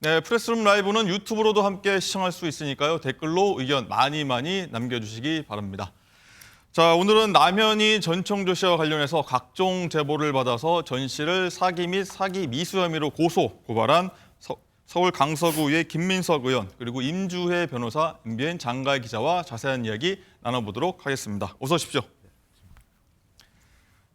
네, 프레스룸 라이브는 유튜브로도 함께 시청할 수 있으니까요. 댓글로 의견 많이 남겨주시기 바랍니다. 자, 오늘은 남현희 전청조 씨와 관련해서 각종 제보를 받아서 전 씨를 사기 및 사기 미수 혐의로 고발한 서울 강서구의 김민석 의원 그리고 임주혜 변호사, MBN 장가희 기자와 자세한 이야기 나눠보도록 하겠습니다. 어서 오십시오.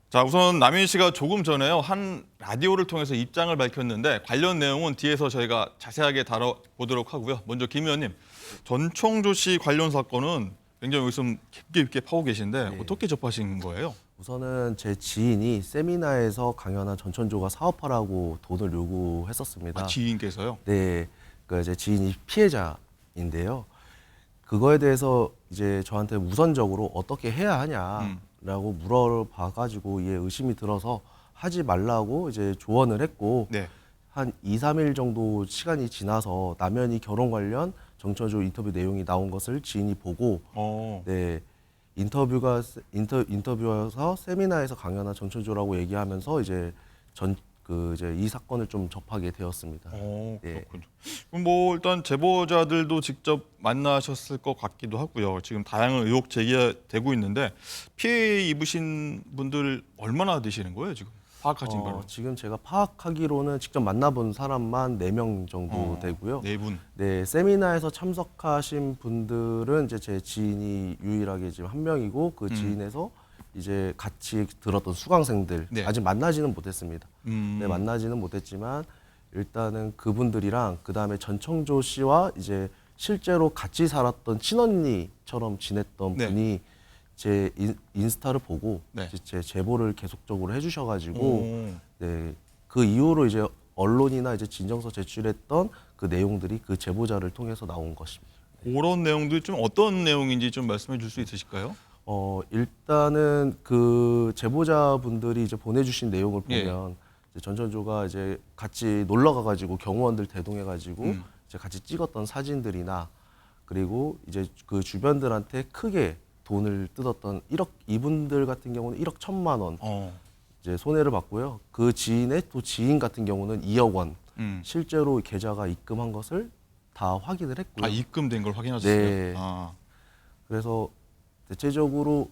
자, 우선 남현희 씨가 조금 전에요. 한 라디오를 통해서 입장을 밝혔는데 관련 내용은 뒤에서 저희가 자세하게 다뤄보도록 하고요. 먼저 김 의원님, 전청조 씨 관련 사건은 굉장히 요즘 깊게 파고 계신데 네. 어떻게 접하신 거예요? 우선은 제 지인이 세미나에서 강연한 전천조가 사업하라고 돈을 요구했었습니다. 아, 지인께서요? 네, 그러니까 제 지인이 피해자인데요. 그거에 대해서 이제 저한테 우선적으로 어떻게 해야 하냐라고 물어봐가지고 이에 의심이 들어서 하지 말라고 이제 조언을 했고 네. 한 2, 3일 정도 시간이 지나서 남현이 결혼 관련 정천조 인터뷰 내용이 나온 것을 지인이 보고 네. 인터뷰에서 세미나에서 강연한 전천조라고 얘기하면서 이제 이제 이 사건을 좀 접하게 되었습니다. 네. 그렇군요. 그럼 뭐 일단 제보자들도 직접 만나셨을 것 같기도 하고요. 지금 다양한 의혹 제기되고 있는데 피해 입으신 분들 얼마나 되시는 거예요, 지금? 파악하신 바로? 지금 제가 파악하기로는 직접 만나본 사람만 4명 정도 되고요. 네 분. 네, 세미나에서 참석하신 분들은 이제 제 지인이 유일하게 지금 한 명이고 그 지인에서 이제 같이 들었던 수강생들 네. 아직 만나지는 못했습니다. 네, 만나지는 못했지만 일단은 그분들이랑 그 다음에 전청조 씨와 이제 실제로 같이 살았던 친언니처럼 지냈던 네. 분이 제 인스타를 보고 네. 제 제보를 계속적으로 해주셔가지고 오. 네, 그 이후로 이제 언론이나 이제 진정서 제출했던 그 내용들이 그 제보자를 통해서 나온 것입니다. 그런 내용들이 좀 어떤 내용인지 좀 말씀해 줄 수 있으실까요? 일단은 그 제보자분들이 이제 보내주신 내용을 예. 보면 이제 전천조가 이제 같이 놀러 가가지고 경호원들 대동해가지고 이제 같이 찍었던 사진들이나 그리고 이제 그 주변들한테 크게 돈을 뜯었던 이분들 같은 경우는 1억 1천만 원 이제 손해를 봤고요. 그 지인의 또 지인 같은 경우는 2억 원 실제로 계좌가 입금한 것을 다 확인을 했고요. 아, 입금된 걸 확인하셨어요? 네. 아. 그래서 대체적으로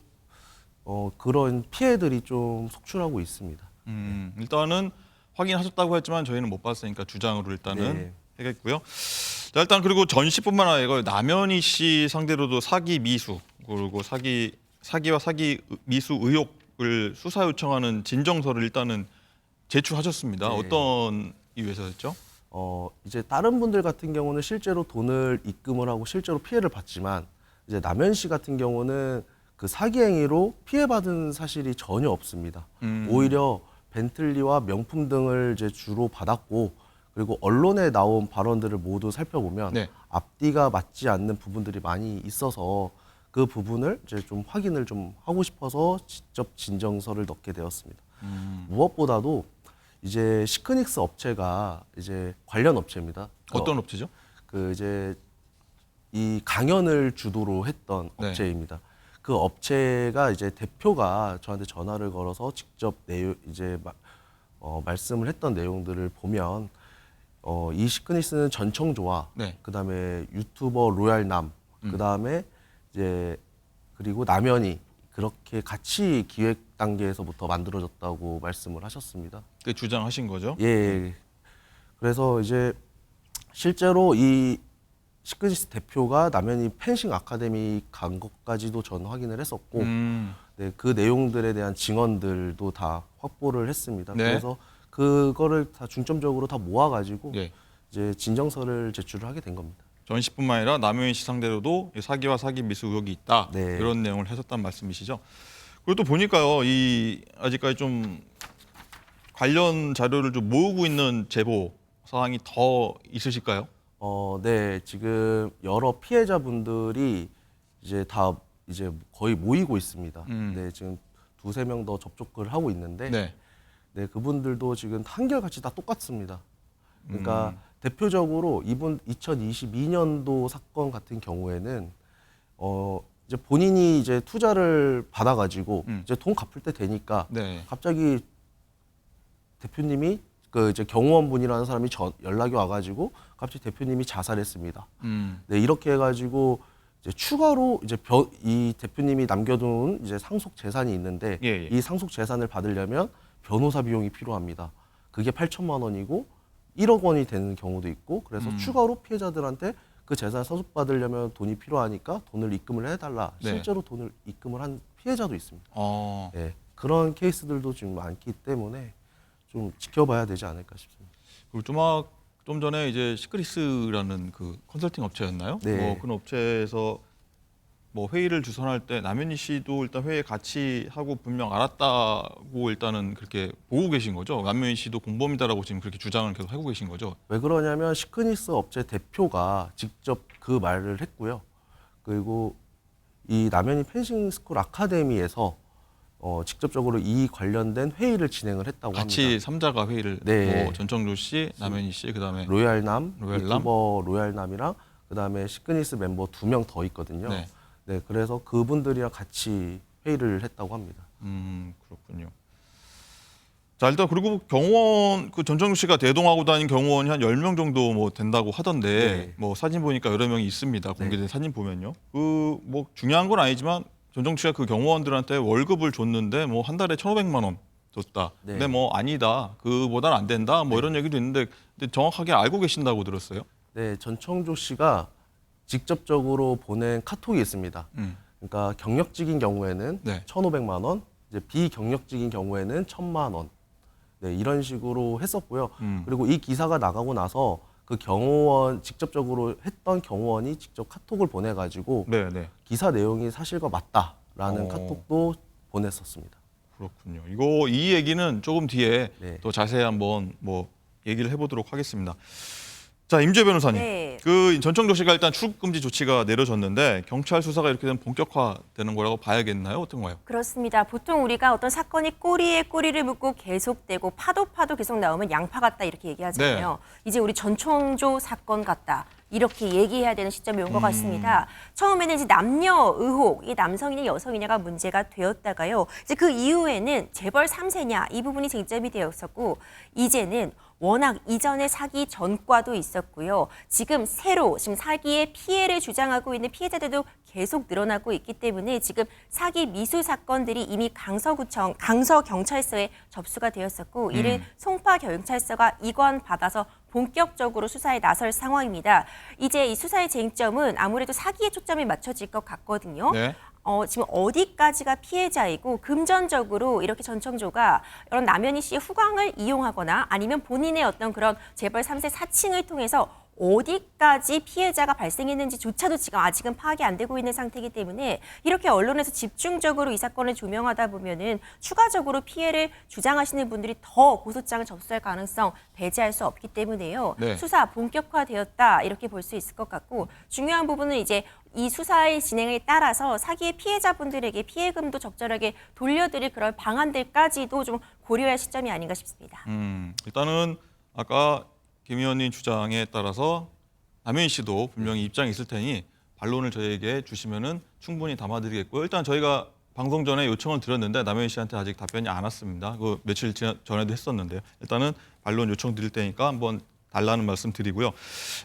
그런 피해들이 좀 속출하고 있습니다. 일단은 확인하셨다고 했지만 저희는 못 봤으니까 주장으로 일단은 네. 하겠고요. 자, 일단 그리고 전 씨뿐만 아니라 남현희 씨 상대로도 사기 미수 그리고 사기와 사기 미수 의혹을 수사 요청하는 진정서를 일단은 제출하셨습니다. 네. 어떤 이유에서였죠? 이제 다른 분들 같은 경우는 실제로 돈을 입금을 하고 실제로 피해를 봤지만 이제 남현 씨 같은 경우는 그 사기 행위로 피해받은 사실이 전혀 없습니다. 오히려 벤틀리와 명품 등을 이제 주로 받았고 그리고 언론에 나온 발언들을 모두 살펴보면 네. 앞뒤가 맞지 않는 부분들이 많이 있어서 그 부분을 이제 좀 확인을 좀 하고 싶어서 직접 진정서를 넣게 되었습니다. 무엇보다도 이제 시크닉스 업체가 이제 관련 업체입니다. 어떤 업체죠? 그 이제 이 강연을 주도로 했던 네. 업체입니다. 그 업체가 이제 대표가 저한테 전화를 걸어서 직접 말씀을 했던 내용들을 보면 이 시크닉스는 전청조와 네. 그다음에 유튜버 로얄남 그다음에 이제 그리고 남현이 그렇게 같이 기획 단계에서부터 만들어졌다고 말씀을 하셨습니다. 그 주장하신 거죠? 예. 그래서 이제 실제로 이 시크니스 대표가 남현이 펜싱 아카데미 간 것까지도 전 확인을 했었고, 네, 그 내용들에 대한 증언들도 다 확보를 했습니다. 네. 그래서 그거를 다 중점적으로 다 모아가지고 네. 이제 진정서를 제출을 하게 된 겁니다. 전 씨뿐만 아니라 남현희 씨 상대로도 사기와 사기 미수 의혹이 있다. 네. 이런 내용을 하셨단 말씀이시죠. 그리고 또 보니까요, 아직까지 좀 관련 자료를 좀 모으고 있는 제보 사항이 더 있으실까요? 네, 지금 여러 피해자분들이 이제 거의 모이고 있습니다. 네, 지금 2~3명 더 접촉을 하고 있는데, 네. 네, 그분들도 지금 한결같이 다 똑같습니다. 그러니까 대표적으로 이분 2022년도 사건 같은 경우에는 이제 본인이 이제 투자를 받아가지고 이제 돈 갚을 때 되니까 네. 갑자기 대표님이 그 이제 경호원분이라는 사람이 연락이 와가지고 갑자기 대표님이 자살했습니다. 네, 이렇게 해가지고 이제 추가로 이제 이 대표님이 남겨둔 이제 상속 재산이 있는데 예, 예. 이 상속 재산을 받으려면 변호사 비용이 필요합니다. 그게 8천만 원이고 1억 원이 되는 경우도 있고 그래서 추가로 피해자들한테 그 재산을 상속받으려면 돈이 필요하니까 돈을 입금을 해달라. 네. 실제로 돈을 입금을 한 피해자도 있습니다. 어. 네, 그런 케이스들도 지금 많기 때문에 좀 지켜봐야 되지 않을까 싶습니다. 그리고 좀 전에 이제 시크리스라는 그 컨설팅 업체였나요? 네. 뭐 그런 업체에서 뭐 회의를 주선할 때 남현희 씨도 일단 회의에 같이 하고 분명 알았다고 일단은 그렇게 보고 계신 거죠. 남현희 씨도 공범이다라고 지금 그렇게 주장을 계속 하고 계신 거죠. 왜 그러냐면 시크니스 업체 대표가 직접 그 말을 했고요. 그리고 이 남현희 펜싱 스쿨 아카데미에서 직접적으로 이 관련된 회의를 진행을 했다고 같이 합니다. 삼자가 회의를 네. 뭐 전청조 씨, 남현희 씨, 그다음에 로얄남, 로얄남? 유튜버 로얄남이랑 그다음에 시크니스 멤버 2명 더 있거든요. 네. 네, 그래서 그분들이랑 같이 회의를 했다고 합니다. 그렇군요. 자, 일단 그리고 경호원 그 전정주 씨가 대동하고 다닌 경호원이 한 10명 정도 뭐 된다고 하던데 네. 뭐 사진 보니까 여러 명이 있습니다. 공개된 사진 보면요. 그 뭐 중요한 건 아니지만 전정주 씨가 그 경호원들한테 월급을 줬는데 뭐 한 달에 1,500만 원 줬다. 네. 근데 뭐 아니다. 그보다는 안 된다. 뭐 이런 얘기도 있는데 근데 정확하게 알고 계신다고 들었어요. 네, 전청조 씨가 직접적으로 보낸 카톡이 있습니다. 그러니까 경력직인 경우에는 네. 1,500만 원, 이제 비경력직인 경우에는 1,000만 원. 네, 이런 식으로 했었고요. 그리고 이 기사가 나가고 나서 그 경호원 직접적으로 했던 경호원이 직접 카톡을 보내가지고 네, 네. 기사 내용이 사실과 맞다라는 어. 카톡도 보냈었습니다. 그렇군요. 이 얘기는 조금 뒤에 네. 또 자세히 한번 뭐 얘기를 해보도록 하겠습니다. 자, 임재 변호사님. 네. 그 전청조 씨가 일단 출국 금지 조치가 내려졌는데 경찰 수사가 이렇게 되면 본격화되는 거라고 봐야겠나요? 어떤가요? 그렇습니다. 보통 우리가 어떤 사건이 꼬리에 꼬리를 묶고 계속되고 파도 계속 나오면 양파 같다 이렇게 얘기하잖아요. 이제 우리 전청조 사건 같다. 이렇게 얘기해야 되는 시점이 온 것 같습니다. 처음에는 이제 남녀 의혹, 이 남성이냐 여성이냐가 문제가 되었다가요. 이제 그 이후에는 재벌 3세냐 이 부분이 쟁점이 되었었고 이제는 워낙 이전에 사기 전과도 있었고요. 지금 사기의 피해를 주장하고 있는 피해자들도 계속 늘어나고 있기 때문에 지금 사기 미수 사건들이 이미 강서경찰서에 접수가 되었었고 이를 송파경찰서가 이관받아서 본격적으로 수사에 나설 상황입니다. 이제 이 수사의 쟁점은 아무래도 사기에 초점이 맞춰질 것 같거든요. 네. 지금 어디까지가 피해자이고 금전적으로 이렇게 전청조가 이런 남현희 씨의 후광을 이용하거나 아니면 본인의 어떤 그런 재벌 3세 사칭을 통해서 어디까지 피해자가 발생했는지조차도 지금 아직은 파악이 안 되고 있는 상태이기 때문에 이렇게 언론에서 집중적으로 이 사건을 조명하다 보면은 추가적으로 피해를 주장하시는 분들이 더 고소장을 접수할 가능성 배제할 수 없기 때문에요. 네. 수사 본격화되었다 이렇게 볼 수 있을 것 같고 중요한 부분은 이제 이 수사의 진행에 따라서 사기의 피해자분들에게 피해금도 적절하게 돌려드릴 그런 방안들까지도 좀 고려할 시점이 아닌가 싶습니다. 일단은 아까 김 의원님 주장에 따라서 남현희 씨도 분명히 입장이 있을 테니 반론을 저희에게 주시면은 충분히 담아드리겠고요. 일단 저희가 방송 전에 요청을 드렸는데 남현희 씨한테 아직 답변이 안 왔습니다. 그 며칠 전에도 했었는데요. 일단은 반론 요청 드릴 테니까 한번 달라는 말씀 드리고요.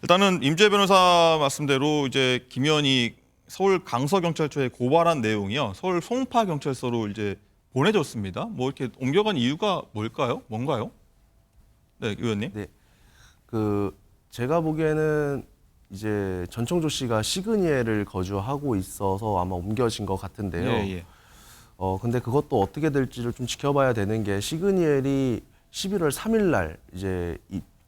일단은 임재 변호사 말씀대로 이제 김 의원이 서울 강서경찰서에 고발한 내용이요. 서울 송파경찰서로 이제 보내졌습니다. 뭐 이렇게 옮겨간 이유가 뭔가요? 네, 의원님. 네. 제가 보기에는 이제 전청조 씨가 시그니엘을 거주하고 있어서 아마 옮겨진 것 같은데요. 예. 근데 그것도 어떻게 될지를 좀 지켜봐야 되는 게 시그니엘이 11월 3일 날 이제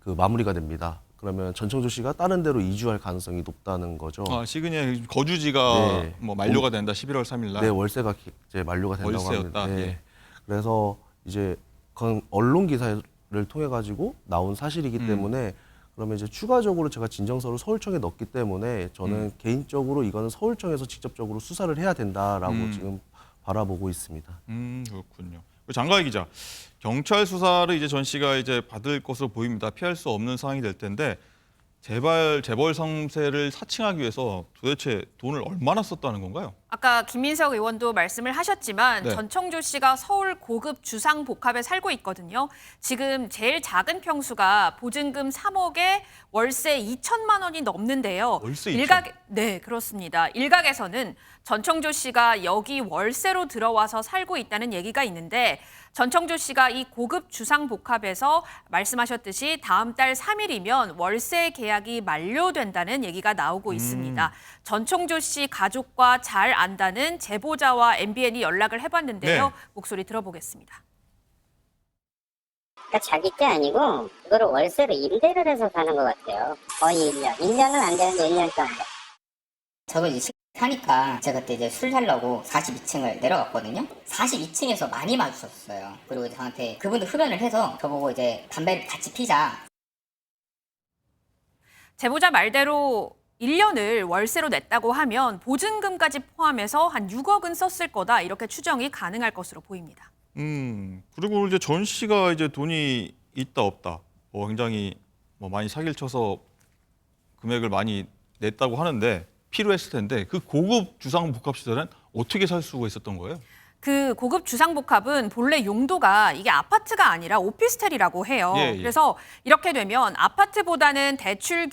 마무리가 됩니다. 그러면 전청조 씨가 다른 데로 이주할 가능성이 높다는 거죠. 시그니엘 거주지가 네. 뭐 만료가 된다. 11월 3일 날. 네, 월세가 이제 만료가 된다고 월세였다. 합니다. 네. 예. 그래서 이제 그건 언론 기사를 통해 가지고 나온 사실이기 때문에 그러면 이제 추가적으로 제가 진정서를 서울청에 넣었기 때문에 저는 개인적으로 이거는 서울청에서 직접적으로 수사를 해야 된다라고 지금 바라보고 있습니다. 그렇군요. 장가희 기자, 경찰 수사를 이제 전 씨가 이제 받을 것으로 보입니다. 피할 수 없는 상황이 될 텐데 재벌 3세를 사칭하기 위해서 도대체 돈을 얼마나 썼다는 건가요? 아까 김민석 의원도 말씀을 하셨지만 네. 전청조 씨가 서울 고급 주상 복합에 살고 있거든요. 지금 제일 작은 평수가 보증금 3억에 월세 2천만 원이 넘는데요. 월세 2천? 네, 그렇습니다. 일각에서는 전청조 씨가 여기 월세로 들어와서 살고 있다는 얘기가 있는데 전청조 씨가 이 고급 주상 복합에서 말씀하셨듯이 다음 달 3일이면 월세 계약이 만료된다는 얘기가 나오고 있습니다. 전청조 씨 가족과 잘 안다는 제보자와 MBN이 연락을 해봤는데요. 네. 목소리 들어보겠습니다. 그러니까 자기 게 아니고 그거를 월세로 임대를 해서 사는 것 같아요. 거의 1년. 1년은 안 되는데 1년 정도. 저도 이제 사니까 제가 그때 이제 술 살려고 42층을 내려갔거든요. 42층에서 많이 마주쳤어요. 그리고 이제 저한테 그분도 흡연을 해서 저보고 이제 담배를 같이 피자. 제보자 말대로 1년을 월세로 냈다고 하면 보증금까지 포함해서 한 6억은 썼을 거다 이렇게 추정이 가능할 것으로 보입니다. 그리고 이제 전 씨가 이제 돈이 있다 없다, 뭐 굉장히 뭐 많이 사기를 쳐서 금액을 많이 냈다고 하는데 필요했을 텐데 그 고급 주상 복합 시설은 어떻게 살 수가 있었던 거예요? 그 고급 주상복합은 본래 용도가 이게 아파트가 아니라 오피스텔이라고 해요. 예, 예. 그래서 이렇게 되면 아파트보다는 대출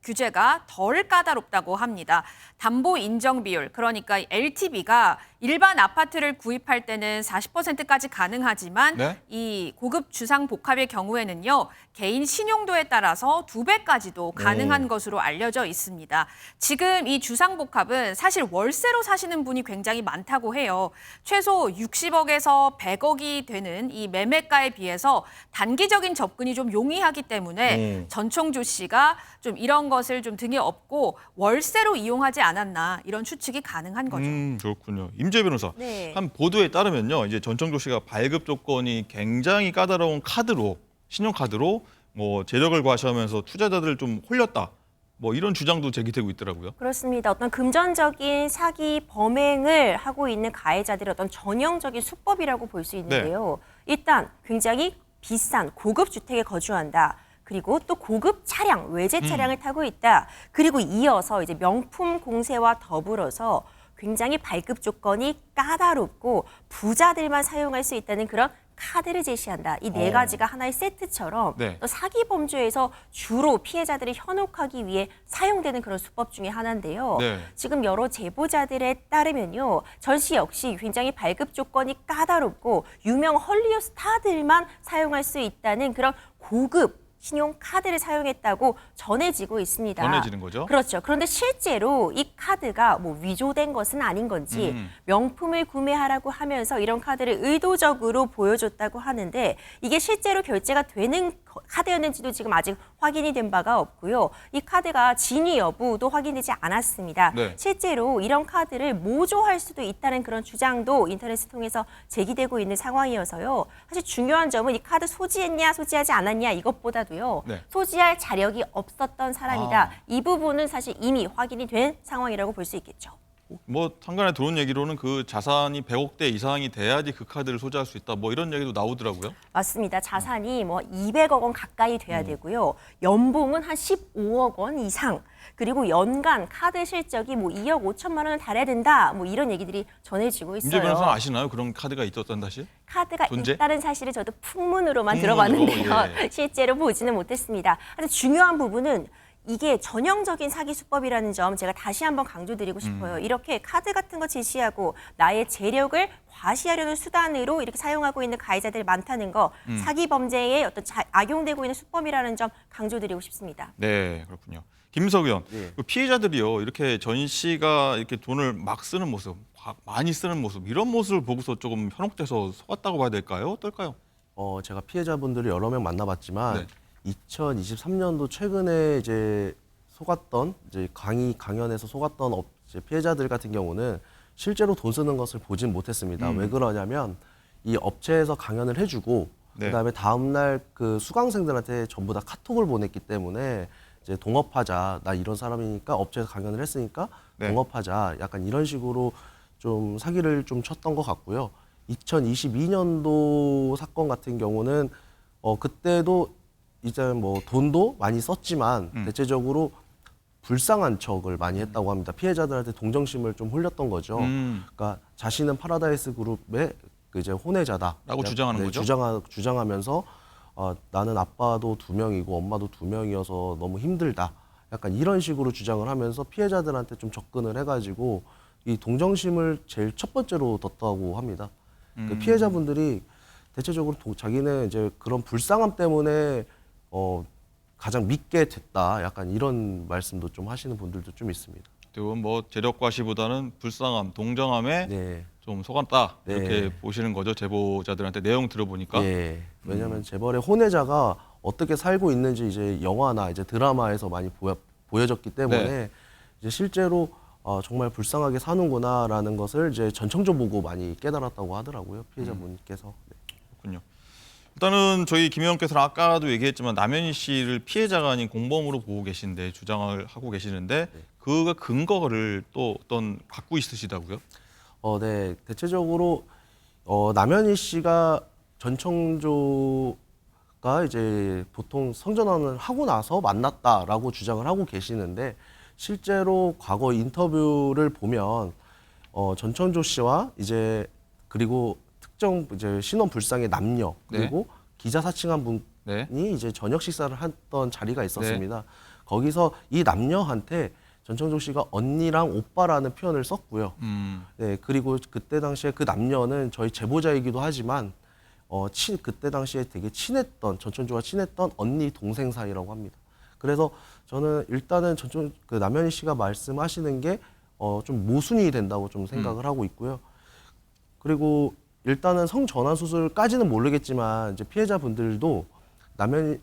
규제가 덜 까다롭다고 합니다. 담보 인정 비율, 그러니까 LTV가 일반 아파트를 구입할 때는 40%까지 가능하지만 네? 이 고급 주상복합의 경우에는요. 개인 신용도에 따라서 2배까지도 가능한 것으로 알려져 있습니다. 지금 이 주상복합은 사실 월세로 사시는 분이 굉장히 많다고 해요. 최소 60억에서 100억이 되는 이 매매가에 비해서 단기적인 접근이 좀 용이하기 때문에 전청조 씨가 좀 이런 것을 좀 등에 업고 월세로 이용하지 않았나 이런 추측이 가능한 거죠. 그렇군요. 임재 변호사. 네. 한 보도에 따르면요, 이제 전청조 씨가 발급 조건이 굉장히 까다로운 카드로, 신용카드로 뭐 재력을 과시하면서 투자자들을 좀 홀렸다. 뭐 이런 주장도 제기되고 있더라고요. 그렇습니다. 어떤 금전적인 사기 범행을 하고 있는 가해자들의 어떤 전형적인 수법이라고 볼 수 있는데요. 일단 굉장히 비싼 고급 주택에 거주한다. 그리고 또 고급 차량, 외제 차량을 타고 있다. 그리고 이어서 이제 명품 공세와 더불어서 굉장히 발급 조건이 까다롭고 부자들만 사용할 수 있다는 그런 카드를 제시한다. 이 네 가지가 하나의 세트처럼 네. 또 사기 범죄에서 주로 피해자들을 현혹하기 위해 사용되는 그런 수법 중에 하나인데요. 네. 지금 여러 제보자들에 따르면요. 전 씨 역시 굉장히 발급 조건이 까다롭고 유명 헐리우드 스타들만 사용할 수 있다는 그런 고급 신용카드를 사용했다고 전해지고 있습니다. 전해지는 거죠? 그렇죠. 그런데 실제로 이 카드가 뭐 위조된 것은 아닌 건지 명품을 구매하라고 하면서 이런 카드를 의도적으로 보여줬다고 하는데 이게 실제로 결제가 되는 카드였는지도 지금 아직 확인이 된 바가 없고요. 이 카드가 진위 여부도 확인되지 않았습니다. 네. 실제로 이런 카드를 모조할 수도 있다는 그런 주장도 인터넷을 통해서 제기되고 있는 상황이어서요. 사실 중요한 점은 이 카드 소지했냐 소지하지 않았냐 이것보다도요. 네. 소지할 자력이 없었던 사람이다. 이 부분은 사실 이미 확인이 된 상황이라고 볼 수 있겠죠. 뭐 한간에 들은 얘기로는 그 자산이 100억대 이상이 돼야지 그 카드를 소지할 수 있다. 뭐 이런 얘기도 나오더라고요. 맞습니다. 자산이 뭐 200억 원 가까이 돼야 되고요. 연봉은 한 15억 원 이상. 그리고 연간 카드 실적이 뭐 2억 5천만 원을 달해야 된다. 뭐 이런 얘기들이 전해지고 임재 있어요. 변호사는 아시나요? 그런 카드가 있었던 다시? 카드가 존재? 있다는 사실을 저도 풍문으로만 풍문으로, 들어봤는데요. 예. 실제로 보지는 못했습니다. 하여튼 중요한 부분은 이게 전형적인 사기 수법이라는 점 제가 다시 한번 강조드리고 싶어요. 이렇게 카드 같은 거 제시하고 나의 재력을 과시하려는 수단으로 이렇게 사용하고 있는 가해자들이 많다는 거 사기 범죄에 어떤 악용되고 있는 수법이라는 점 강조드리고 싶습니다. 네, 그렇군요. 김석 의원, 예. 그 피해자들이요 이렇게 전 씨가 이렇게 돈을 막 쓰는 모습, 많이 쓰는 모습 이런 모습을 보고서 조금 현혹돼서 속았다고 봐야 될까요? 어떨까요? 제가 피해자분들을 여러 명 만나봤지만 네. 2023년도 최근에 이제 속았던 이제 강연에서 속았던 이제 피해자들 같은 경우는 실제로 돈 쓰는 것을 보진 못했습니다. 왜 그러냐면 이 업체에서 강연을 해주고 네. 그다음에 다음 날 그 수강생들한테 전부 다 카톡을 보냈기 때문에 이제 동업하자. 나 이런 사람이니까 업체에서 강연을 했으니까 네. 동업하자. 약간 이런 식으로 좀 사기를 좀 쳤던 것 같고요. 2022년도 사건 같은 경우는 그때도 이제 뭐 돈도 많이 썼지만 대체적으로 불쌍한 척을 많이 했다고 합니다. 피해자들한테 동정심을 좀 홀렸던 거죠. 그러니까 자신은 파라다이스 그룹의 그 이제 혼외자다. 라고 주장하는 거죠? 주장하면서 나는 아빠도 2명이고 엄마도 2명이어서 너무 힘들다. 약간 이런 식으로 주장을 하면서 피해자들한테 좀 접근을 해가지고 이 동정심을 제일 첫 번째로 뒀다고 합니다. 그 피해자분들이 대체적으로 자기는 이제 그런 불쌍함 때문에 가장 믿게 됐다. 약간 이런 말씀도 좀 하시는 분들도 좀 있습니다. 그리고 뭐 재력과시보다는 불쌍함, 동정함에 네. 좀 속았다 이렇게 네. 보시는 거죠. 제보자들한테 내용 들어보니까. 예. 왜냐하면 재벌의 혼외자가 어떻게 살고 있는지 이제 영화나 이제 드라마에서 많이 보여졌기 때문에 네. 이제 실제로 정말 불쌍하게 사는구나라는 것을 이제 전청조 보고 많이 깨달았다고 하더라고요. 피해자분께서. 네. 그렇군요. 일단은 저희 김 의원께서는 아까도 얘기했지만 남현희 씨를 피해자가 아닌 공범으로 보고 계신데 주장을 하고 계시는데 그 근거를 또 어떤 갖고 있으시다고요? 네. 대체적으로 남현희 씨가 전청조가 이제 보통 성전환을 하고 나서 만났다라고 주장을 하고 계시는데 실제로 과거 인터뷰를 보면 전청조 씨와 이제 그리고 특정 이제 신원 불상의 남녀 그리고 기자 사칭한 분이 네. 이제 저녁 식사를 했던 자리가 있었습니다. 거기서 이 남녀한테 전청조 씨가 언니랑 오빠라는 표현을 썼고요. 네, 그리고 그때 당시에 그 남녀는 저희 제보자이기도 하지만 그때 당시에 되게 친했던 전청조와 친했던 언니 동생 사이라고 합니다. 그래서 저는 일단은 그 남현희 씨가 말씀하시는 게 좀 모순이 된다고 좀 생각을 하고 있고요. 그리고 일단은 성전환 수술까지는 모르겠지만 이제 피해자분들도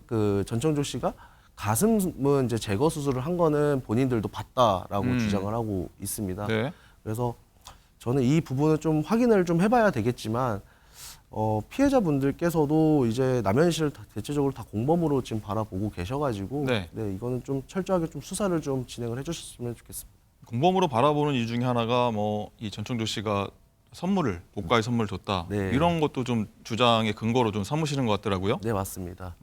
그 전청조 씨가 가슴은 이제 제거 수술을 한 거는 본인들도 봤다라고 주장을 하고 있습니다. 네. 그래서 저는 이 부분을 좀 확인을 좀 해봐야 되겠지만 피해자분들께서도 이제 남현희 씨를 대체적으로 다 공범으로 지금 바라보고 계셔가지고 네. 이거는 좀 철저하게 좀 수사를 좀 진행을 해주셨으면 좋겠습니다. 공범으로 바라보는 이유 중에 하나가 뭐 이 전청조 씨가 고가의 선물을 줬다. 네. 이런 것도 좀 주장의 근거로 좀 삼으시는 것 같더라고요. 네, 맞습니다.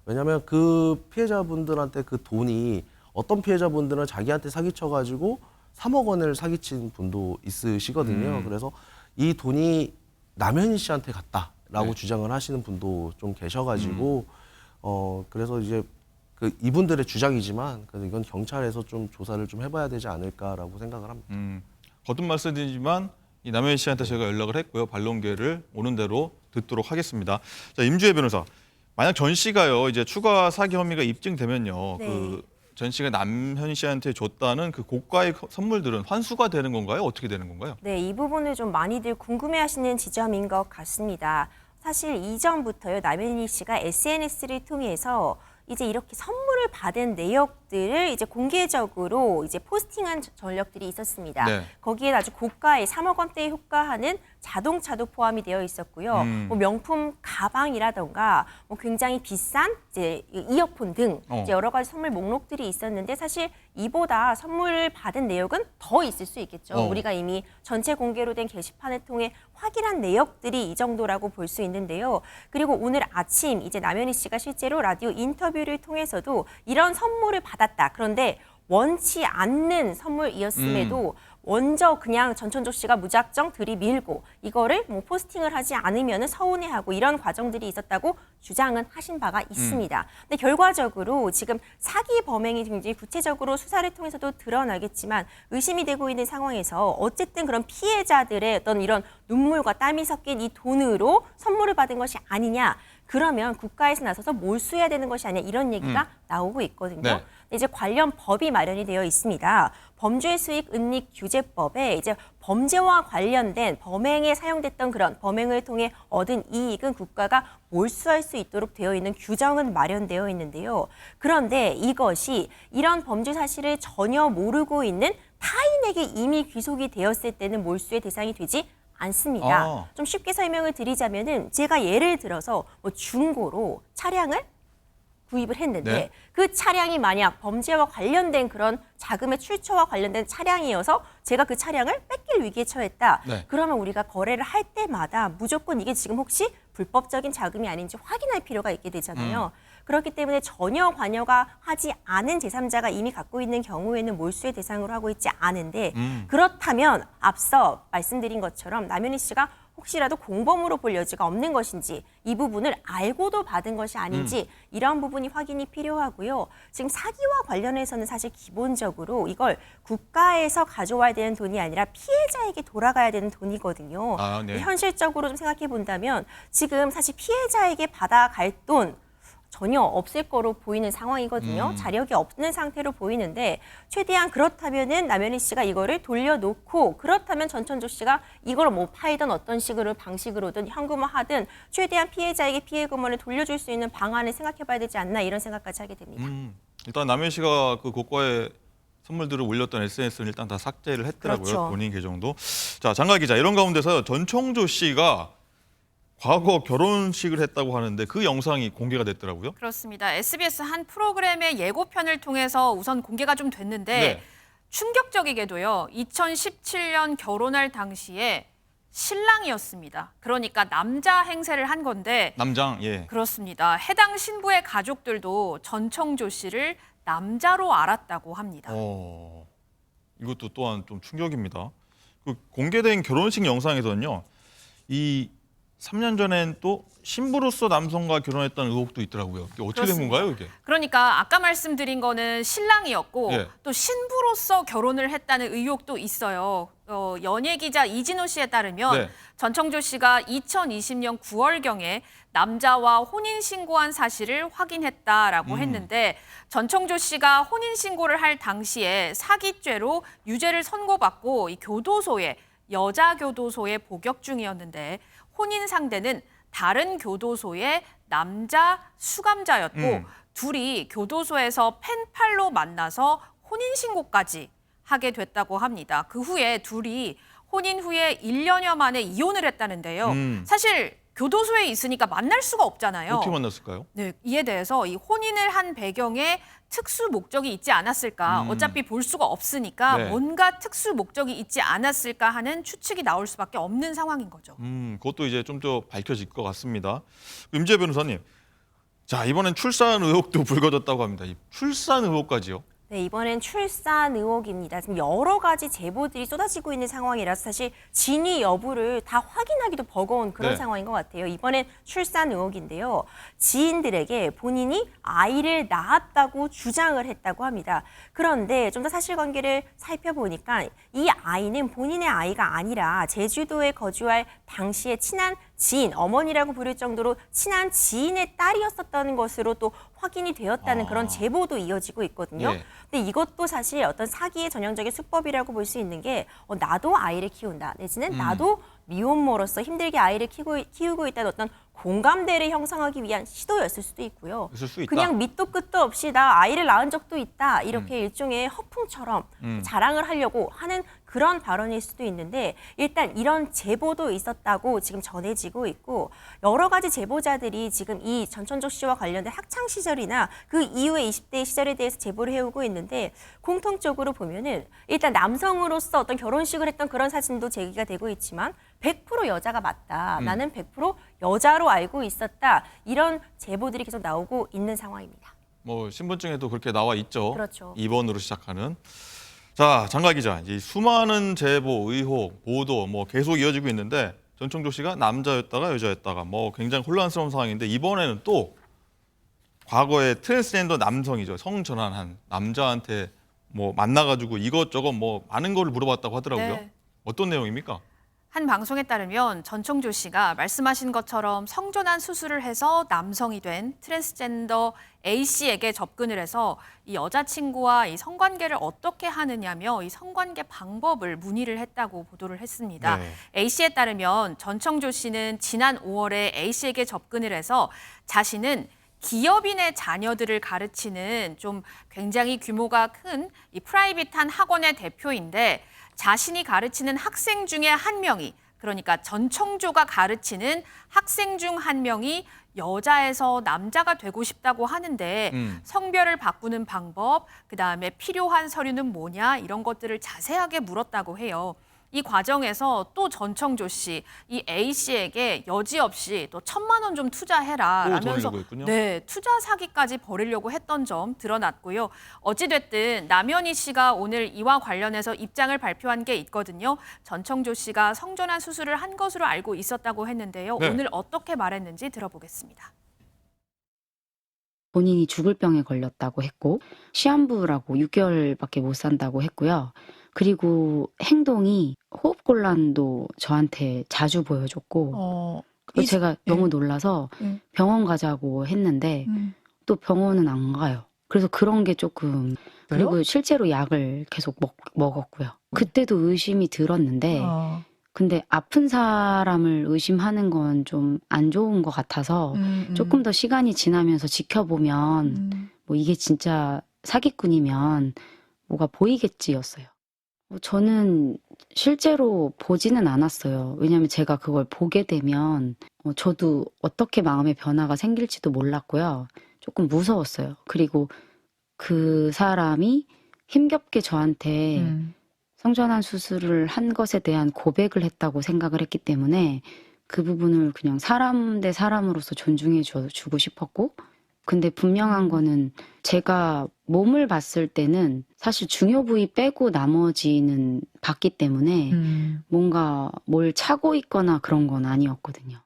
왜냐하면 그 피해자분들한테 그 돈이 어떤 피해자분들은 자기한테 사기쳐가지고 3억 원을 사기친 분도 있으시거든요. 그래서 이 돈이 남현희 씨한테 갔다라고 네. 주장을 하시는 분도 좀 계셔가지고 그래서 이제 그 이분들의 주장이지만 그래서 이건 경찰에서 좀 조사를 좀 해봐야 되지 않을까라고 생각을 합니다. 거듭 말씀드리지만 이 남현희 씨한테 저희가 연락을 했고요. 반론 기회를 오는 대로 듣도록 하겠습니다. 자, 임주혜 변호사. 만약 전 씨가요, 이제 추가 사기 혐의가 입증되면요, 네. 그 전 씨가 남현희 씨한테 줬다는 그 고가의 선물들은 환수가 되는 건가요? 어떻게 되는 건가요? 네, 이 부분을 좀 많이들 궁금해하시는 지점인 것 같습니다. 사실 이전부터요, 남현희 씨가 SNS를 통해서 이제 이렇게 선물을 받은 내역들을 이제 공개적으로 이제 포스팅한 전력들이 있었습니다. 네. 거기에 아주 고가의 3억 원대에 효과하는 자동차도 포함이 되어 있었고요. 뭐 명품 가방이라던가 뭐 굉장히 비싼 이제 이어폰 등 이제 여러 가지 선물 목록들이 있었는데 사실 이보다 선물을 받은 내역은 더 있을 수 있겠죠. 우리가 이미 전체 공개로 된 게시판을 통해 확인한 내역들이 이 정도라고 볼 수 있는데요. 그리고 오늘 아침 이제 남현희 씨가 실제로 라디오 인터뷰를 통해서도 이런 선물을 받았다. 그런데 원치 않는 선물이었음에도 먼저 그냥 전청조 씨가 무작정 들이밀고 이거를 뭐 포스팅을 하지 않으면 서운해하고 이런 과정들이 있었다고 주장은 하신 바가 있습니다. 근데 결과적으로 지금 사기 범행이 굉장히 구체적으로 수사를 통해서도 드러나겠지만 의심이 되고 있는 상황에서 어쨌든 그런 피해자들의 어떤 이런 눈물과 땀이 섞인 이 돈으로 선물을 받은 것이 아니냐. 그러면 국가에서 나서서 몰수해야 되는 것이 아니냐 이런 얘기가 나오고 있거든요. 네. 이제 관련 법이 마련이 되어 있습니다. 범죄수익은닉규제법에 이제 범죄와 관련된 범행에 사용됐던 그런 범행을 통해 얻은 이익은 국가가 몰수할 수 있도록 되어 있는 규정은 마련되어 있는데요. 그런데 이것이 이런 범죄 사실을 전혀 모르고 있는 타인에게 이미 귀속이 되었을 때는 몰수의 대상이 되지 않습니다. 좀 쉽게 설명을 드리자면은 제가 예를 들어서 뭐 중고로 차량을 구입을 했는데 네. 그 차량이 만약 범죄와 관련된 그런 자금의 출처와 관련된 차량이어서 제가 그 차량을 뺏길 위기에 처했다. 네. 그러면 우리가 거래를 할 때마다 무조건 이게 지금 혹시 불법적인 자금이 아닌지 확인할 필요가 있게 되잖아요. 그렇기 때문에 전혀 관여가 하지 않은 제3자가 이미 갖고 있는 경우에는 몰수의 대상으로 하고 있지 않은데 그렇다면 앞서 말씀드린 것처럼 남현희 씨가 혹시라도 공범으로 볼 여지가 없는 것인지 이 부분을 알고도 받은 것이 아닌지 이런 부분이 확인이 필요하고요. 지금 사기와 관련해서는 사실 기본적으로 이걸 국가에서 가져와야 되는 돈이 아니라 피해자에게 돌아가야 되는 돈이거든요. 아, 네. 현실적으로 좀 생각해 본다면 지금 사실 피해자에게 받아갈 돈 전혀 없을 거로 보이는 상황이거든요. 자력이 없는 상태로 보이는데 최대한 그렇다면은 남현희 씨가 이거를 돌려놓고 그렇다면 전천조 씨가 이걸 뭐 팔든 어떤 식으로 방식으로든 현금화하든 최대한 피해자에게 피해금을 돌려줄 수 있는 방안을 생각해봐야 되지 않나 이런 생각까지 하게 됩니다. 일단 남현 씨가 그 고가의 선물들을 올렸던 SNS는 일단 다 삭제를 했더라고요. 그렇죠. 본인 계정도. 자, 장가 기자, 이런 가운데서 전청조 씨가 과거 결혼식을 했다고 하는데 그 영상이 공개가 됐더라고요. 그렇습니다. SBS 한 프로그램의 예고편을 통해서 우선 공개가 좀 됐는데 네. 충격적이게도요. 2017년 결혼할 당시에 신랑이었습니다. 그러니까 남자 행세를 한 건데 남장, 예. 그렇습니다. 해당 신부의 가족들도 전청조 씨를 남자로 알았다고 합니다. 이것도 또한 좀 충격입니다. 그 공개된 결혼식 영상에서는요, 이 3년 전엔 또 신부로서 남성과 결혼했다는 의혹도 있더라고요. 이게 어떻게 된 그렇습니다. 건가요, 이게? 그러니까 아까 말씀드린 거는 신랑이었고 예. 또 신부로서 결혼을 했다는 의혹도 있어요. 연예 기자 이진호 씨에 따르면 네. 전청조 씨가 2020년 9월경에 남자와 혼인 신고한 사실을 확인했다라고 했는데 전청조 씨가 혼인 신고를 할 당시에 사기죄로 유죄를 선고받고 이 교도소에 여자 교도소에 복역 중이었는데 혼인 상대는 다른 교도소의 남자 수감자였고 둘이 교도소에서 펜팔로 만나서 혼인신고까지 하게 됐다고 합니다. 그 후에 둘이 혼인 후에 1년여 만에 이혼을 했다는데요. 사실 교도소에 있으니까 만날 수가 없잖아요. 어떻게 만났을까요? 네, 이에 대해서 이 혼인을 한 배경에 특수 목적이 있지 않았을까? 어차피 볼 수가 없으니까 네. 뭔가 특수 목적이 있지 않았을까 하는 추측이 나올 수밖에 없는 상황인 거죠. 그것도 이제 좀 더 밝혀질 것 같습니다. 임지혜 변호사님, 자, 이번엔 출산 의혹도 불거졌다고 합니다. 이 출산 의혹까지요? 네, 이번엔 출산 의혹입니다. 지금 여러 가지 제보들이 쏟아지고 있는 상황이라서 사실 진위 여부를 다 확인하기도 버거운 그런 네. 상황인 것 같아요. 이번엔 출산 의혹인데요. 지인들에게 본인이 아이를 낳았다고 주장을 했다고 합니다. 그런데 좀 더 사실관계를 살펴보니까 이 아이는 본인의 아이가 아니라 제주도에 거주할 당시에 친한 지인, 어머니라고 부를 정도로 친한 지인의 딸이었었다는 것으로 또 확인이 되었다는 그런 제보도 이어지고 있거든요. 예. 근데 이것도 사실 어떤 사기의 전형적인 수법이라고 볼 수 있는 게 나도 아이를 키운다 내지는 나도 미혼모로서 힘들게 아이를 키우고 있다는 어떤 공감대를 형성하기 위한 시도였을 수도 있고요. 있을 수 있다. 그냥 밑도 끝도 없이 나 아이를 낳은 적도 있다 이렇게 일종의 허풍처럼 자랑을 하려고 하는 그런 발언일 수도 있는데 일단 이런 제보도 있었다고 지금 전해지고 있고 여러 가지 제보자들이 지금 이 전천조 씨와 관련된 학창 시절이나 그 이후의 20대 시절에 대해서 제보를 해오고 있는데 공통적으로 보면은 일단 남성으로서 어떤 결혼식을 했던 그런 사진도 제기가 되고 있지만 100% 여자가 맞다. 나는 100% 여자로 알고 있었다. 이런 제보들이 계속 나오고 있는 상황입니다. 뭐 신분증에도 그렇게 나와 있죠. 그렇죠. 2번으로 시작하는. 자, 장가 기자, 이 수많은 제보, 의혹, 보도 뭐 계속 이어지고 있는데 전청조 씨가 남자였다가 여자였다가 뭐 굉장히 혼란스러운 상황인데 이번에는 또 과거에 트랜스젠더 남성이죠. 성전환한 남자한테 뭐 만나가지고 이것저것 뭐 많은 걸 물어봤다고 하더라고요. 네. 어떤 내용입니까? 한 방송에 따르면 전청조 씨가 말씀하신 것처럼 성전환 수술을 해서 남성이 된 트랜스젠더 A 씨에게 접근을 해서 이 여자친구와 이 성관계를 어떻게 하느냐며 이 성관계 방법을 문의를 했다고 보도를 했습니다. 네. A 씨에 따르면 전청조 씨는 지난 5월에 A 씨에게 접근을 해서 자신은 기업인의 자녀들을 가르치는 좀 굉장히 규모가 큰 이 프라이빗한 학원의 대표인데 자신이 가르치는 학생 중에 한 명이 그러니까 전청조가 가르치는 학생 중 한 명이 여자에서 남자가 되고 싶다고 하는데 성별을 바꾸는 방법, 그다음에 필요한 서류는 뭐냐 이런 것들을 자세하게 물었다고 해요. 이 과정에서 또 전청조 씨, 이 A 씨에게 여지없이 또 1,000만 원 좀 투자해라 또 라면서 돈을 했군요. 네, 투자 사기까지 벌이려고 했던 점 드러났고요. 어찌됐든 남현희 씨가 오늘 이와 관련해서 입장을 발표한 게 있거든요. 전청조 씨가 성전환 수술을 한 것으로 알고 있었다고 했는데요. 네. 오늘 어떻게 말했는지 들어보겠습니다. 본인이 죽을 병에 걸렸다고 했고 시한부라고 6개월밖에 못 산다고 했고요. 그리고 행동이 호흡곤란도 저한테 자주 보여줬고 그리고 제가 너무 놀라서 병원 가자고 했는데 또 병원은 안 가요. 그래서 그런 게 조금 그리고 실제로 약을 계속 먹었고요. 그때도 의심이 들었는데 근데 아픈 사람을 의심하는 건 좀 안 좋은 것 같아서 조금 더 시간이 지나면서 지켜보면 뭐 이게 진짜 사기꾼이면 뭐가 보이겠지였어요. 저는 실제로 보지는 않았어요. 왜냐하면 제가 그걸 보게 되면 저도 어떻게 마음의 변화가 생길지도 몰랐고요. 조금 무서웠어요. 그리고 그 사람이 힘겹게 저한테 성전환 수술을 한 것에 대한 고백을 했다고 생각을 했기 때문에 그 부분을 그냥 사람 대 사람으로서 존중해 주고 싶었고 근데 분명한 거는 제가 몸을 봤을 때는 사실 중요 부위 빼고 나머지는 봤기 때문에 뭔가 뭘 차고 있거나 그런 건 아니었거든요.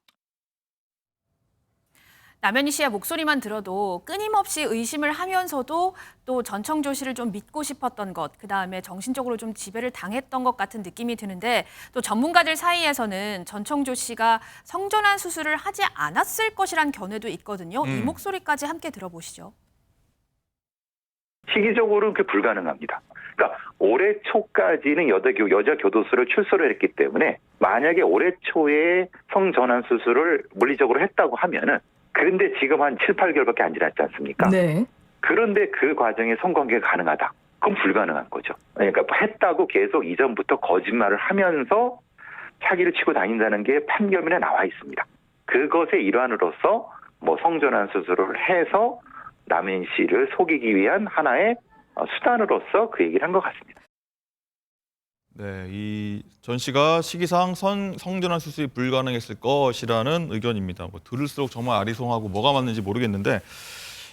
남현희 씨의 목소리만 들어도 끊임없이 의심을 하면서도 또 전청조 씨를 좀 믿고 싶었던 것, 그다음에 정신적으로 좀 지배를 당했던 것 같은 느낌이 드는데 또 전문가들 사이에서는 전청조 씨가 성전환 수술을 하지 않았을 것이란 견해도 있거든요. 이 목소리까지 함께 들어보시죠. 시기적으로는 그게 불가능합니다. 그러니까 올해 초까지는 여자 교도소를 출소를 했기 때문에 만약에 올해 초에 성전환 수술을 물리적으로 했다고 하면은 그런데 지금 한 7, 8개월밖에 안 지났지 않습니까? 네. 그런데 그 과정에 성관계가 가능하다. 그건 불가능한 거죠. 그러니까 했다고 계속 이전부터 거짓말을 하면서 사기를 치고 다닌다는 게 판결문에 나와 있습니다. 그것의 일환으로서 뭐 성전환 수술을 해서 남현 씨를 속이기 위한 하나의 수단으로서 그 얘기를 한 것 같습니다. 네, 이 전 씨가 시기상 성전환 수술이 불가능했을 것이라는 의견입니다. 뭐 들을수록 정말 아리송하고 뭐가 맞는지 모르겠는데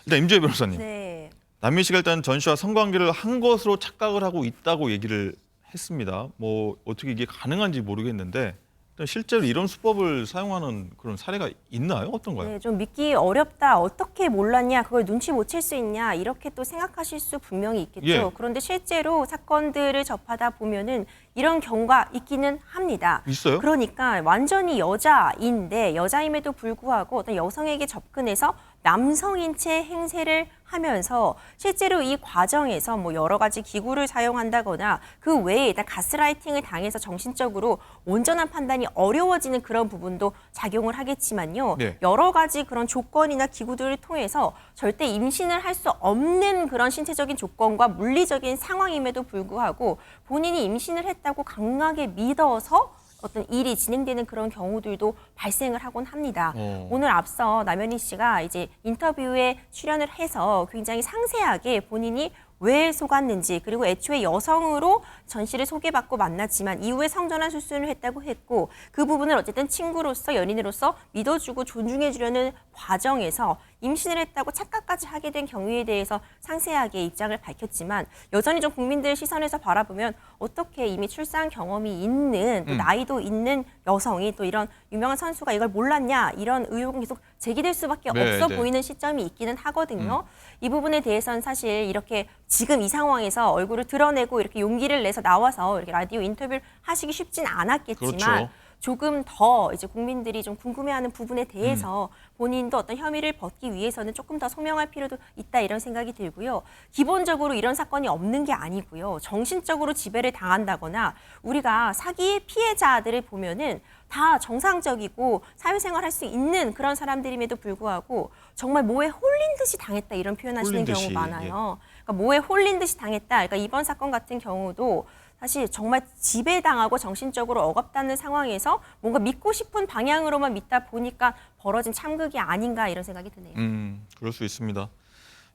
일단 임지혜 변호사님, 네. 남민 씨가 일단 전 씨와 성관계를 한 것으로 착각을 하고 있다고 얘기를 했습니다. 뭐 어떻게 이게 가능한지 모르겠는데 일단 실제로 이런 수법을 사용하는 그런 사례가 있나요? 어떤가요? 네, 좀 믿기 어렵다. 어떻게 몰랐냐? 그걸 눈치 못 챌 수 있냐? 이렇게 또 생각하실 수 분명히 있겠죠. 예. 그런데 실제로 사건들을 접하다 보면은 이런 경우가 있기는 합니다. 있어요? 그러니까 완전히 여자인데 여자임에도 불구하고 어떤 여성에게 접근해서 남성인 채 행세를 하면서 실제로 이 과정에서 뭐 여러 가지 기구를 사용한다거나 그 외에 일단 가스라이팅을 당해서 정신적으로 온전한 판단이 어려워지는 그런 부분도 작용을 하겠지만요. 네. 여러 가지 그런 조건이나 기구들을 통해서 절대 임신을 할 수 없는 그런 신체적인 조건과 물리적인 상황임에도 불구하고 본인이 임신을 했다고 강하게 믿어서 어떤 일이 진행되는 그런 경우들도 발생을 하곤 합니다. 오늘 앞서 남현희 씨가 이제 인터뷰에 출연을 해서 굉장히 상세하게 본인이 왜 속았는지 그리고 애초에 여성으로 전 씨를 소개받고 만났지만 이후에 성전환 수술을 했다고 했고 그 부분을 어쨌든 친구로서 연인으로서 믿어주고 존중해주려는 과정에서 임신을 했다고 착각까지 하게 된 경위에 대해서 상세하게 입장을 밝혔지만 여전히 좀 국민들 시선에서 바라보면 어떻게 이미 출산 경험이 있는 또 나이도 있는 여성이 또 이런 유명한 선수가 이걸 몰랐냐 이런 의혹은 계속 제기될 수밖에 없어 보이는 시점이 있기는 하거든요. 이 부분에 대해서는 사실 이렇게 지금 이 상황에서 얼굴을 드러내고 이렇게 용기를 내서 나와서 이렇게 라디오 인터뷰를 하시기 쉽진 않았겠지만 그렇죠. 조금 더 이제 국민들이 좀 궁금해하는 부분에 대해서 본인도 어떤 혐의를 벗기 위해서는 조금 더 소명할 필요도 있다 이런 생각이 들고요. 기본적으로 이런 사건이 없는 게 아니고요. 정신적으로 지배를 당한다거나 우리가 사기의 피해자들을 보면은 다 정상적이고 사회생활 할 수 있는 그런 사람들임에도 불구하고 정말 뭐에 홀린 듯이 당했다 이런 표현하시는 홀린 듯이, 경우 많아요. 그러니까 뭐에 홀린 듯이 당했다. 그러니까 이번 사건 같은 경우도 사실 정말 지배당하고 정신적으로 억압다는 상황에서 뭔가 믿고 싶은 방향으로만 믿다 보니까 벌어진 참극이 아닌가 이런 생각이 드네요. 그럴 수 있습니다.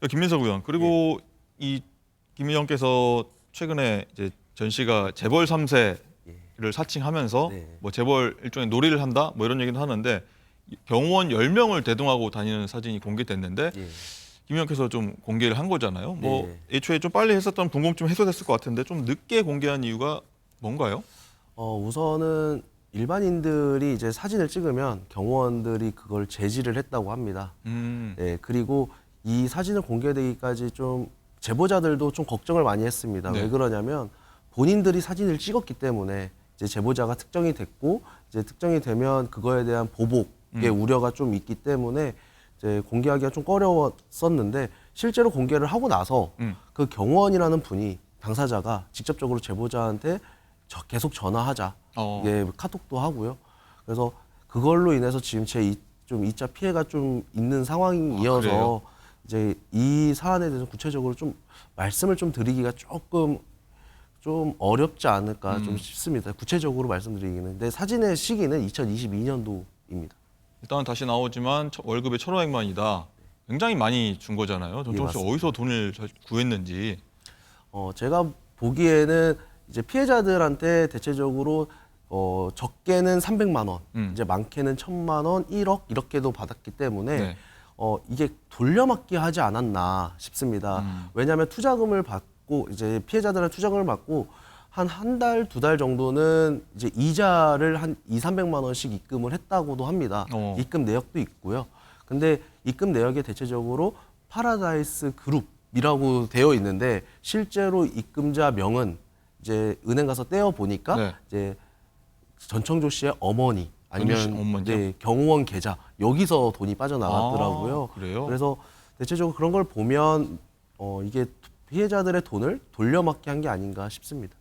김민석 의원 그리고 이 김 의원께서 최근에 이제 전 씨가 재벌 3세를 사기를 사칭하면서 네. 뭐 재벌 일종의 놀이를 한다 뭐 이런 얘기도 하는데 경호원 10명을 대동하고 다니는 사진이 공개됐는데 예. 김의원께서 좀 공개를 한 거잖아요. 뭐 네. 애초에 좀 빨리 했었던 궁금증 해소됐을 것 같은데 좀 늦게 공개한 이유가 뭔가요? 우선은 일반인들이 이제 사진을 찍으면 경호원들이 그걸 제지를 했다고 합니다. 네, 그리고 이 사진을 공개되기까지 좀 제보자들도 좀 걱정을 많이 했습니다. 네. 왜 그러냐면 본인들이 사진을 찍었기 때문에 이제 제보자가 특정이 됐고 이제 특정이 되면 그거에 대한 보복의 우려가 좀 있기 때문에 이제 공개하기가 좀 어려웠었는데 실제로 공개를 하고 나서 그 경호원이라는 분이 당사자가 직접적으로 제보자한테 계속 전화하자. 예, 카톡도 하고요. 그래서 그걸로 인해서 지금 좀 2차 피해가 좀 있는 상황이어서 이제 이 사안에 대해서 구체적으로 좀 말씀을 좀 드리기가 조금 좀 어렵지 않을까 좀 싶습니다. 구체적으로 말씀드리기는. 근데 사진의 시기는 2022년도입니다. 일단 다시 나오지만 월급의 1,500만이다. 굉장히 많이 준 거잖아요. 전청 씨 맞습니다. 어디서 돈을 구했는지. 제가 보기에는 이제 피해자들한테 대체적으로 적게는 300만 원, 이제 많게는 1,000만 원, 1억 이렇게도 받았기 때문에 네. 이게 돌려막기 하지 않았나 싶습니다. 왜냐하면 투자금을 받고 이제 피해자들은 투자금을 받고 한 달, 2달 정도는 이제 이자를 한 200~300만 원씩 입금을 했다고도 합니다. 입금 내역도 있고요. 근데 입금 내역에 대체적으로 파라다이스 그룹이라고 되어 있는데 실제로 입금자 명은 이제 은행 가서 떼어 보니까 네. 이제 전청조 씨의 어머니 아니면 전청조 씨 어머니요? 네, 경호원 계좌 여기서 돈이 빠져나갔더라고요. 그래요? 그래서 대체적으로 그런 걸 보면 이게 피해자들의 돈을 돌려막기 한 게 아닌가 싶습니다.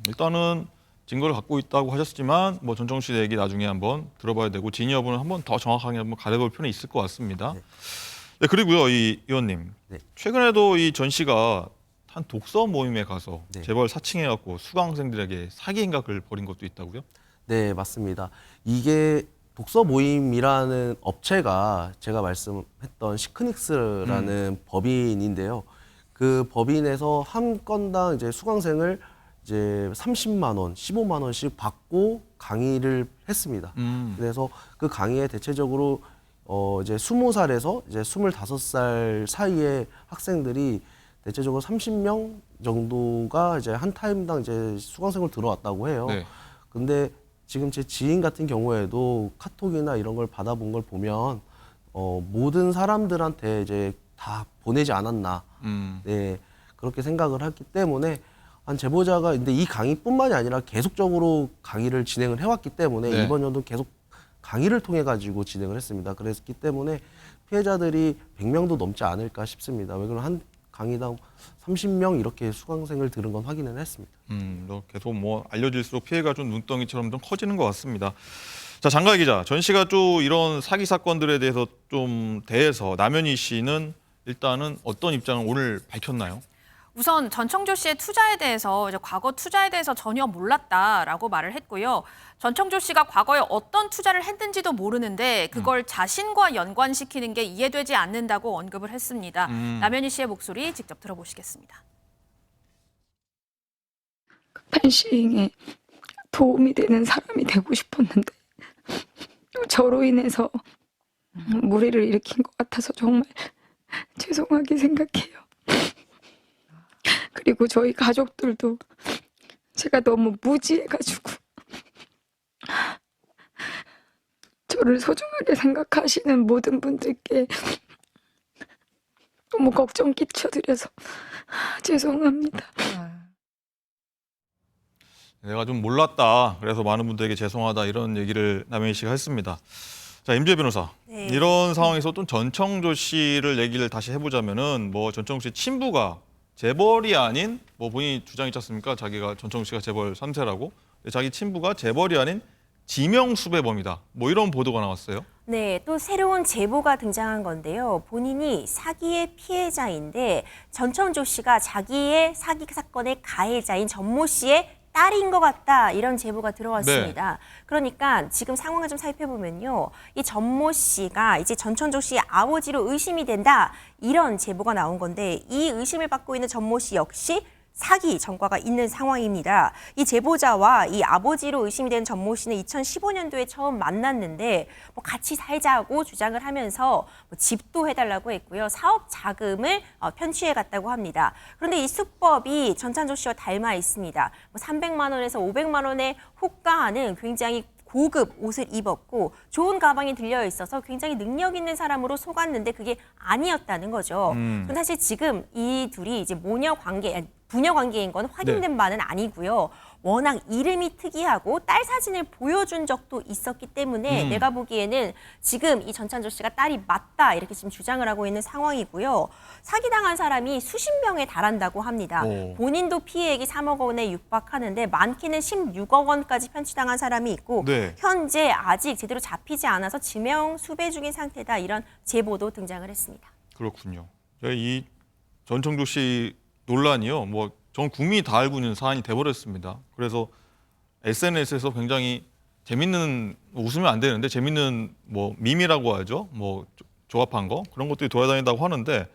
일단은 증거를 갖고 있다고 하셨지만 뭐 전청 씨 얘기 나중에 한번 들어봐야 되고 진위 여부는 한번 더 정확하게 한번 가려볼 필요는 있을 것 같습니다. 네, 그리고요, 이 의원님. 네. 최근에도 이 전 씨가 한 독서 모임에 가서 네. 재벌 사칭해갖고 수강생들에게 사기 행각을 벌인 것도 있다고요? 네, 맞습니다. 이게 독서 모임이라는 업체가 제가 말씀했던 시크닉스라는 법인인데요. 그 법인에서 한 건당 이제 수강생을 이제 30만 원, 15만 원씩 받고 강의를 했습니다. 그래서 그 강의에 대체적으로 이제 20살에서 이제 25살 사이의 학생들이 대체적으로 30명 정도가 이제 한 타임당 이제 수강생으로 들어왔다고 해요. 네. 근데 지금 제 지인 같은 경우에도 카톡이나 이런 걸 받아본 걸 보면 모든 사람들한테 이제 다 보내지 않았나. 네, 그렇게 생각을 했기 때문에 한 제보자가 근데 이 강의뿐만이 아니라 계속적으로 강의를 진행을 해왔기 때문에 네. 이번 연도 계속 강의를 통해 가지고 진행을 했습니다. 그랬기 때문에 피해자들이 100명도 넘지 않을까 싶습니다. 왜 그러면 한 강의당 30명 이렇게 수강생을 들은 건 확인을 했습니다. 계속 뭐 알려질수록 피해가 좀 눈덩이처럼 좀 커지는 것 같습니다. 자, 장가희 기자, 전 씨가 또 이런 사기 사건들에 대해서 대해서 남현희 씨는 일단은 어떤 입장을 오늘 밝혔나요? 우선 전청조 씨의 투자에 대해서 이제 과거 투자에 대해서 전혀 몰랐다라고 말을 했고요. 전청조 씨가 과거에 어떤 투자를 했는지도 모르는데 그걸 자신과 연관시키는 게 이해되지 않는다고 언급을 했습니다. 남현희 씨의 목소리 직접 들어보시겠습니다. 펜싱에 도움이 되는 사람이 되고 싶었는데 저로 인해서 무리를 일으킨 것 같아서 정말 죄송하게 생각해요. 그리고 저희 가족들도 제가 너무 무지해가지고 저를 소중하게 생각하시는 모든 분들께 너무 걱정 끼쳐드려서 죄송합니다. 내가 좀 몰랐다. 그래서 많은 분들에게 죄송하다. 이런 얘기를 남현희 씨가 했습니다. 자, 임재 변호사. 네. 이런 상황에서 또 전청조 씨를 얘기를 다시 해보자면은 뭐 전청조 씨 친부가 재벌이 아닌 뭐 본인이 주장했지 않습니까? 자기가 전청조 씨가 재벌 3세라고. 자기 친부가 재벌이 아닌 지명 수배범이다. 뭐 이런 보도가 나왔어요. 네, 또 새로운 제보가 등장한 건데요. 본인이 사기의 피해자인데 전청조 씨가 자기의 사기 사건의 가해자인 전모 씨의 딸인 것 같다, 이런 제보가 들어왔습니다. 그러니까 지금 상황을 좀 살펴보면요, 이 전모 씨가 이제 전청조 씨의 아버지로 의심이 된다, 이런 제보가 나온 건데 이 의심을 받고 있는 전모 씨 역시 사기 전과가 있는 상황입니다. 이 제보자와 이 아버지로 의심이 되는 전모 씨는 2015년도에 처음 만났는데 뭐 같이 살자고 주장을 하면서 뭐 집도 해달라고 했고요. 사업 자금을 편취해 갔다고 합니다. 그런데 이 수법이 전찬조 씨와 닮아 있습니다. 뭐 300만 원에서 500만 원에 호가하는 굉장히 고급 옷을 입었고 좋은 가방이 들려 있어서 굉장히 능력 있는 사람으로 속았는데 그게 아니었다는 거죠. 그런데 사실 지금 이 둘이 이제 모녀 관계, 부녀 관계인 건 확인된 바는 아니고요. 워낙 이름이 특이하고 딸 사진을 보여준 적도 있었기 때문에 내가 보기에는 지금 이 전찬조 씨가 딸이 맞다 이렇게 지금 주장을 하고 있는 상황이고요. 사기당한 사람이 수십 명에 달한다고 합니다. 본인도 피해액이 3억 원에 육박하는데 많게는 16억 원까지 편취당한 사람이 있고 네. 현재 아직 제대로 잡히지 않아서 지명 수배 중인 상태다 이런 제보도 등장을 했습니다. 그렇군요. 이 전청조 씨 논란이요. 뭐 전 국민이 다 알고 있는 사안이 돼버렸습니다. 그래서 SNS에서 굉장히 재밌는, 웃으면 안 되는데 재밌는 뭐 밈이라고 하죠. 뭐 조합한 거 그런 것들이 돌아다닌다고 하는데,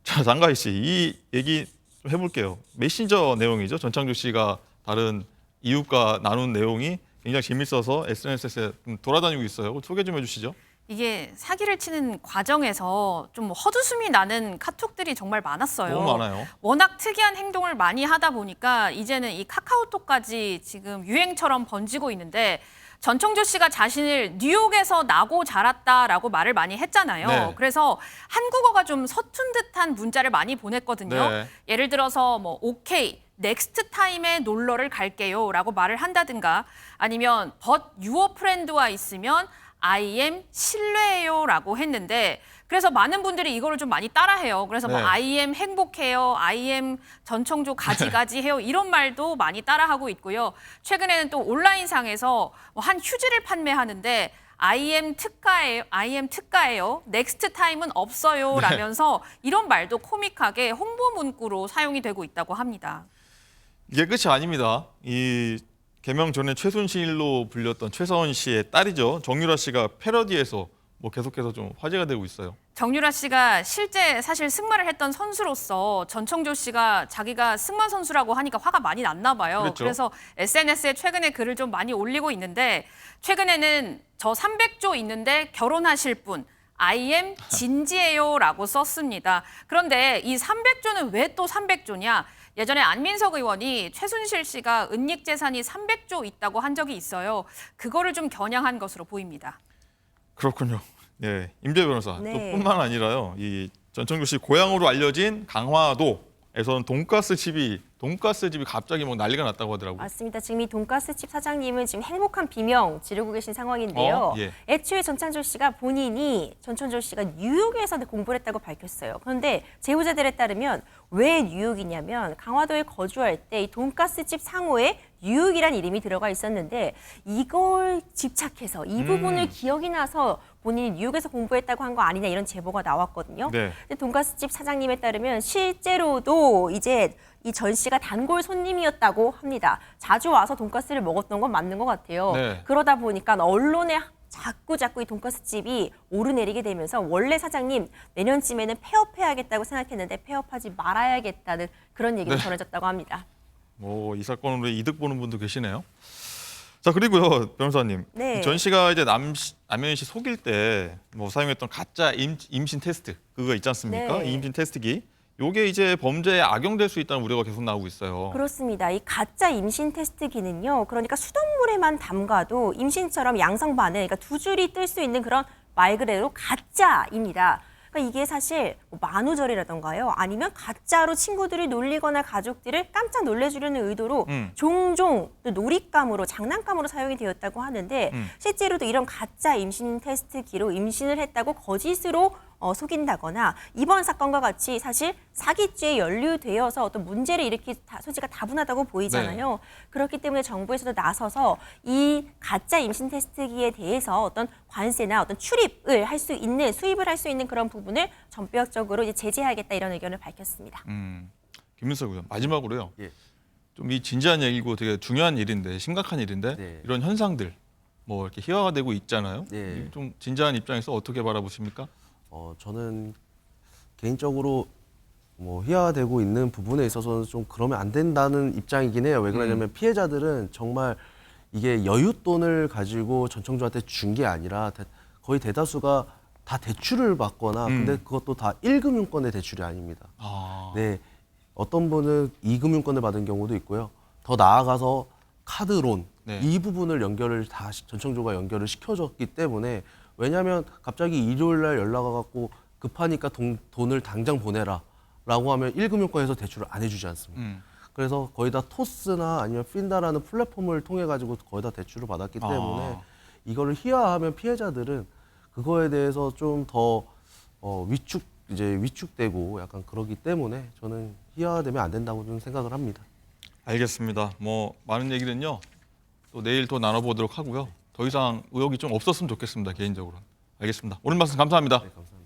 자, 장가희 씨 이 얘기 좀 해볼게요. 메신저 내용이죠. 전창조 씨가 다른 이웃과 나눈 내용이 굉장히 재밌어서 SNS에 돌아다니고 있어요. 소개 좀 해주시죠. 이게 사기를 치는 과정에서 좀 헛웃음이 나는 카톡들이 정말 많았어요. 너무 많아요. 워낙 특이한 행동을 많이 하다 보니까 이제는 이 카카오톡까지 지금 유행처럼 번지고 있는데, 전청조 씨가 자신을 뉴욕에서 나고 자랐다라고 말을 많이 했잖아요. 네. 그래서 한국어가 좀 서툰 듯한 문자를 많이 보냈거든요. 네. 예를 들어서 뭐 오케이, 넥스트 타임에 놀러를 갈게요 라고 말을 한다든가, 아니면 but your friend와 있으면 I am 실례해요 라고 했는데, 그래서 많은 분들이 이거를 좀 많이 따라해요. 그래서 뭐 네. I am 행복해요, I am 전청조 가지가지 해요 이런 말도 많이 따라하고 있고요. 최근에는 또 온라인상에서 한 휴지를 판매하는데 I am 특가예요, 넥스트 타임은 없어요 라면서 이런 말도 코믹하게 홍보 문구로 사용이 되고 있다고 합니다. 이게 끝이 아닙니다. 이 개명 전에 최순실로 불렸던 최서원 씨의 딸이죠. 정유라 씨가 패러디에서 뭐 계속해서 좀 화제가 되고 있어요. 정유라 씨가 실제 사실 승마를 했던 선수로서 전청조 씨가 자기가 승마 선수라고 하니까 화가 많이 났나 봐요. 그랬죠. 그래서 SNS에 최근에 글을 좀 많이 올리고 있는데, 최근에는 저 300조 있는데 결혼하실 분 I am 진지해요 라고 썼습니다. 그런데 이 300조는 왜 또 300조냐? 예전에 안민석 의원이 최순실 씨가 은닉 재산이 300조 있다고 한 적이 있어요. 그거를 좀 겨냥한 것으로 보입니다. 그렇군요. 네, 임재 변호사. 네. 또 뿐만 아니라요. 이 전청조 씨 고향으로 알려진 강화도에서는 돈가스 집이 갑자기 뭐 난리가 났다고 하더라고요. 맞습니다. 지금 이 돈가스집 사장님은 지금 행복한 비명 지르고 계신 상황인데요. 예. 애초에 전찬조 씨가 본인이 전천조 씨가 뉴욕에서 공부를 했다고 밝혔어요. 그런데 제보자들에 따르면 왜 뉴욕이냐면 강화도에 거주할 때 이 돈가스집 상호에 뉴욕이란 이름이 들어가 있었는데 이걸 집착해서 이 부분을 기억이 나서 본인이 뉴욕에서 공부했다고 한 거 아니냐 이런 제보가 나왔거든요. 네. 근데 돈가스집 사장님에 따르면 실제로도 이제 이 전 씨가 단골 손님이었다고 합니다. 자주 와서 돈가스를 먹었던 건 맞는 것 같아요. 네. 그러다 보니까 언론에 자꾸 이 돈가스집이 오르내리게 되면서 원래 사장님 내년쯤에는 폐업해야겠다고 생각했는데 폐업하지 말아야겠다는 그런 얘기도 전해졌다고 합니다. 뭐 이 사건으로 이득 보는 분도 계시네요. 자, 그리고요, 변호사님. 네. 전 씨가 이제 남현 씨 속일 때 뭐 사용했던 가짜 임신 테스트 그거 있지 않습니까? 네. 이 임신 테스트기. 요게 이제 범죄에 악용될 수 있다는 우려가 계속 나오고 있어요. 그렇습니다. 이 가짜 임신 테스트기는요. 그러니까 수돗물에만 담가도 임신처럼 양성 반응, 그러니까 두 줄이 뜰 수 있는 그런 말 그대로 가짜입니다. 그러니까 이게 사실 뭐 만우절이라던가요. 아니면 가짜로 친구들을 놀리거나 가족들을 깜짝 놀래주려는 의도로 종종 또 놀잇감으로 장난감으로 사용이 되었다고 하는데 실제로도 이런 가짜 임신 테스트기로 임신을 했다고 거짓으로 속인다거나 이번 사건과 같이 사실 사기죄에 연루되어서 어떤 문제를 일으킬 소지가 다분하다고 보이잖아요. 네. 그렇기 때문에 정부에서도 나서서 이 가짜 임신 테스트기에 대해서 어떤 관세나 어떤 수입을 할 수 있는 그런 부분을 전격적으로 이제 제재하겠다 이런 의견을 밝혔습니다. 김민석 의원 마지막으로요. 예. 좀 이 진지한 얘기고 되게 중요한 일인데 심각한 일인데 네. 이런 현상들 뭐 이렇게 희화가 되고 있잖아요. 네. 좀 진지한 입장에서 어떻게 바라보십니까? 저는 개인적으로 뭐 희화되고 있는 부분에 있어서는 좀 그러면 안 된다는 입장이긴 해요. 왜 그러냐면 피해자들은 정말 이게 여윳돈을 가지고 전청조한테 준 게 아니라 거의 대다수가 다 대출을 받거나 근데 그것도 다 1금융권의 대출이 아닙니다. 네, 어떤 분은 2금융권을 받은 경우도 있고요. 더 나아가서 카드론 네. 이 부분을 연결을 다 전청조가 연결을 시켜줬기 때문에 왜냐하면 갑자기 일요일 날 연락 와갖고 급하니까 돈을 당장 보내라라고 하면 1금융권에서 대출을 안 해주지 않습니다. 그래서 거의 다 토스나 아니면 핀다라는 플랫폼을 통해 가지고 거의 다 대출을 받았기 때문에 이거를 희화하면 피해자들은 그거에 대해서 좀 더 위축되고 약간 그러기 때문에 저는 희화되면 안 된다고 좀 생각을 합니다. 알겠습니다. 뭐 많은 얘기는요. 또 내일 또 나눠보도록 하고요. 더 이상 의혹이 좀 없었으면 좋겠습니다. 개인적으로. 알겠습니다. 오늘 말씀 감사합니다. 네, 감사합니다.